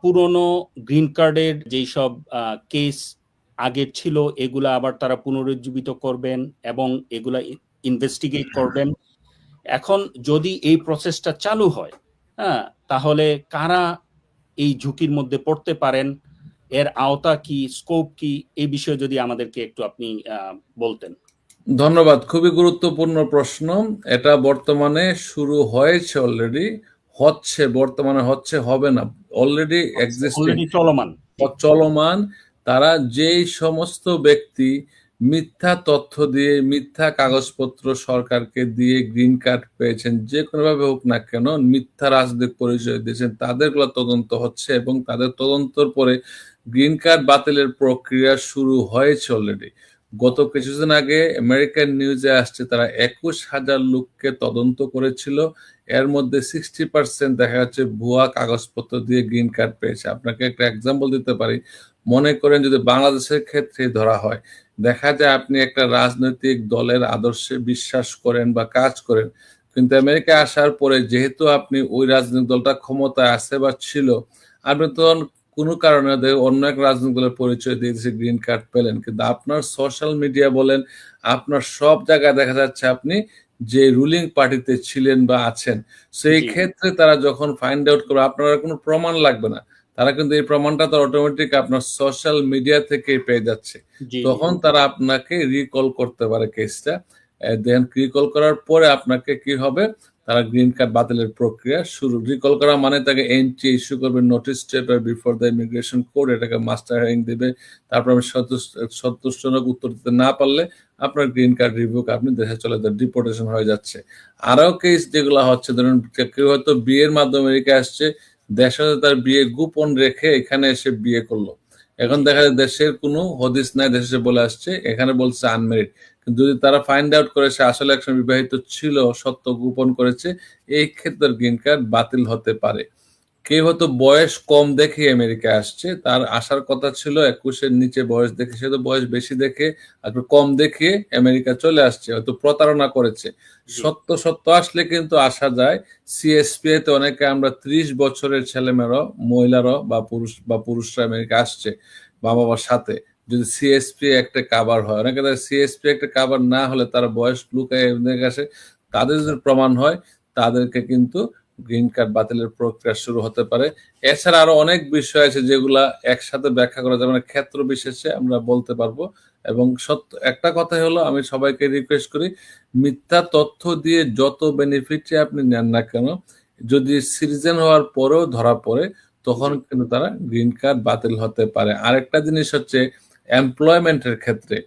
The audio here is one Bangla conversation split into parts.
পুরনো গ্রিন কার্ডের যেই সব কেস আগের ছিল এগুলা আবার তারা পুনরুজ্জীবিত করবেন এবং এগুলা ইনভেস্টিগেট করবেন। এখন যদি এই প্রসেসটা চালু হয়, হ্যাঁ, তাহলে কারা এই ঝুঁকির মধ্যে পড়তে পারেন, এর আওতা কি, স্কোপ কি, এই বিষয়ে যদি আমাদেরকে একটু আপনি বলতেন। ধন্যবাদ। খুবই গুরুত্বপূর্ণ প্রশ্ন। এটা বর্তমানে শুরু হয়েছে, অলরেডি হচ্ছে, বর্তমানে হচ্ছে, হবে না, অলরেডি এক্সিস্টিং, চলমান। চলমান। তারা যেই সমস্ত ব্যক্তি মিথ্যা তথ্য দিয়ে, মিথ্যা কাগজপত্র সরকারকে দিয়ে গ্রিন কার্ড পেয়েছেন, যে কোনোভাবে হোক না কেন মিথ্যা রাজনৈতিক পরিচয় দিয়েছেন, তাদেরগুলো তদন্ত হচ্ছে এবং তাদের তদন্তর পরে গ্রিন কার্ড বাতিলের প্রক্রিয়া শুরু হয়েছে অলরেডি। গত কিছুদিন আগে আমেরিকান নিউজে আসছে তারা 21,000 লোককে তদন্ত করেছিল, এর মধ্যে 60% দেখা যাচ্ছে ভুয়া কাগজপত্র দিয়ে গ্রিন কার্ড পেয়েছে। আপনাকে একটা এক্সাম্পল দিতে পারি। মনে করেন যদি বাংলাদেশের ক্ষেত্রে ধরা হয়, দেখা যায় আপনি একটা রাজনৈতিক দলের আদর্শে বিশ্বাস করেন বা কাজ করেন, কিন্তু আমেরিকায় আসার পরে যেহেতু আপনি ওই রাজনৈতিক দলটা ক্ষমতায় আছে বা ছিল, আপনি তখন কোনো কারণে অন্য এক রাজনৈতিক দলের পরিচয় দিয়ে গ্রিন কার্ড পেলেন, কিন্তু আপনার সোশ্যাল মিডিয়া বলেন, আপনার সব জায়গায় দেখা যাচ্ছে আপনি যে রুলিং পার্টিতে ছিলেন বা আছেন। সেই ক্ষেত্রে তারা যখন ফাইন্ড আউট করবে, আপনার কোনো প্রমাণ লাগবে না, তারা কিন্তু এই প্রমাণটা তো অটোমেটিক আপনার সোশ্যাল মিডিয়া থেকে পেয়ে যাচ্ছে। তখন তারা আপনাকে রিকল করতে পারে কেসটা। দেন রিকল করার পরে আপনাকে কি হবে, তারা গ্রিন কার্ড বাতিলের প্রক্রিয়া শুরু। রিকল করা মানে তাকে এন্ট্রি ইস্যু করবে, notice stature before the immigration court, এটাকে মাস্টার হিয়ারিং দিবে। তারপর আমি সন্তুষ্টজনক উত্তর দিতে না পারলে আপনার গ্রিন কার্ড রিভিউক, আপনি দেশে চলে যান, ডিপোর্টেশন হয়ে যাচ্ছে। আরো কেস যেগুলো হচ্ছে, ধরুন কেউ হয়তো বিয়ের মাধ্যমে আমেরিকা আসছে, দেশে তার বিয়ে গোপন রেখে এখানে এসে বিয়ে করলো, এখন দেখা যায় দেশের কোনো হদিস নাই, দেশে বলে আসছে, এখানে বলছে আনমেরিড, কিন্তু যদি তারা ফাইন্ড আউট করে সে আসলে একজন বিবাহিত ছিল, সত্য গোপন করেছে, এই ক্ষেত্রে গ্রিন কার্ড বাতিল হতে পারে। কেউ হয়তো বয়স কম দেখে আমেরিকা আসছে, তার আসার কথা ছিল 21-এর নিচে বয়স দেখে, সে তো বয়স বেশি দেখে একটু কম দেখে আমেরিকা চলে আসছে, হয়তো প্রতারণা করেছে। সত্য সত্য আসলে কিন্তু আসা যায়। সিএসপি তে অনেকে আমরা 30 বছরের ছেলেমেয়েরা, মহিলারা বা পুরুষরা আমেরিকা আসছে মা বাবার সাথে, যদি সিএসপি একটা কাভার হয়। অনেকে সিএসপি একটা কাভার না হলে তারা বয়স লুকায় আসে, তাদের যদি প্রমাণ হয়, তাদেরকে কিন্তু গ্রিন কার্ড বাতিলের প্রক্রিয়া শুরু হতে পারে। এছাড়া আরো অনেক বিষয় আছে যেগুলা একসাথে ব্যাখ্যা করা যাবে না, ক্ষেত্র বিশেষে আমরা বলতে পারবো। এবং সত্য একটা কথাই হলো, আমি সবাইকে রিকোয়েস্ট করি, মিথ্যা তথ্য দিয়ে যত বেনিফিট আপনি নেন না কেন, যদি সিটিজেন হওয়ার পরেও ধরা পড়ে, তখন কিন্তু তারা গ্রিন কার্ড বাতিল হতে পারে। আরেকটা জিনিস হচ্ছে এমপ্লয়মেন্টের ক্ষেত্রে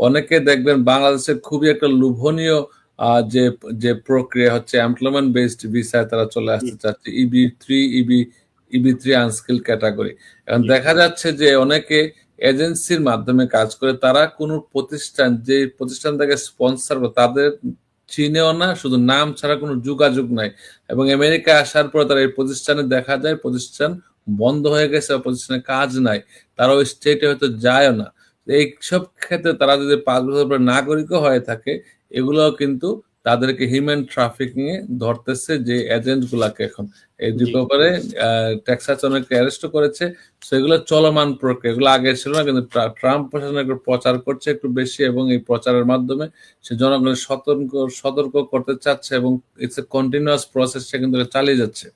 অনেকে দেখবেন বাংলাদেশের খুবই একটা লোভনীয় যে যে প্রক্রিয়া হচ্ছে এমপ্লয়মেন্ট বেসড ভিসায় তারা চলে আসতে চাচ্ছে, ইবি3 আনস্কিল ক্যাটাগরি। এখন দেখা যাচ্ছে যে অনেকে এজেন্সির মাধ্যমে কাজ করে, তারা কোনো প্রতিষ্ঠান, যে প্রতিষ্ঠান থেকে স্পন্সর করে, তাদের চিনেও না, শুধু নাম ছাড়া কোনো যোগাযোগ নাই, এবং আমেরিকা আসার পর তারা এই প্রতিষ্ঠানে দেখা যায় প্রতিষ্ঠান বন্ধ হয়ে গেছে, প্রতিষ্ঠানে কাজ নাই, তারা ওই স্টেটে হয়তো যায়ও না। এইসব ক্ষেত্রে তারা যদি 5 বছর পরে নাগরিকও হয়ে থাকে, এগুলোও কিন্তু তাদেরকে হিউম্যান ট্রাফিকিং এ ধরতেছে, যে এজেন্ট গুলাকে। এখন এই দুই ব্যাপারে টেক্সাস অনেকে অ্যারেস্ট করেছে, সেগুলো চলমান প্রক্রিয়া, এগুলো আগে ছিল না, কিন্তু ট্রাম্প প্রশাসন একটু প্রচার করছে একটু বেশি, এবং এই প্রচারের মাধ্যমে সে জনগণের সতর্ক করতে চাচ্ছে, এবং ইটস এ কন্টিনিউয়াস প্রসেস, সে কিন্তু চালিয়ে যাচ্ছে।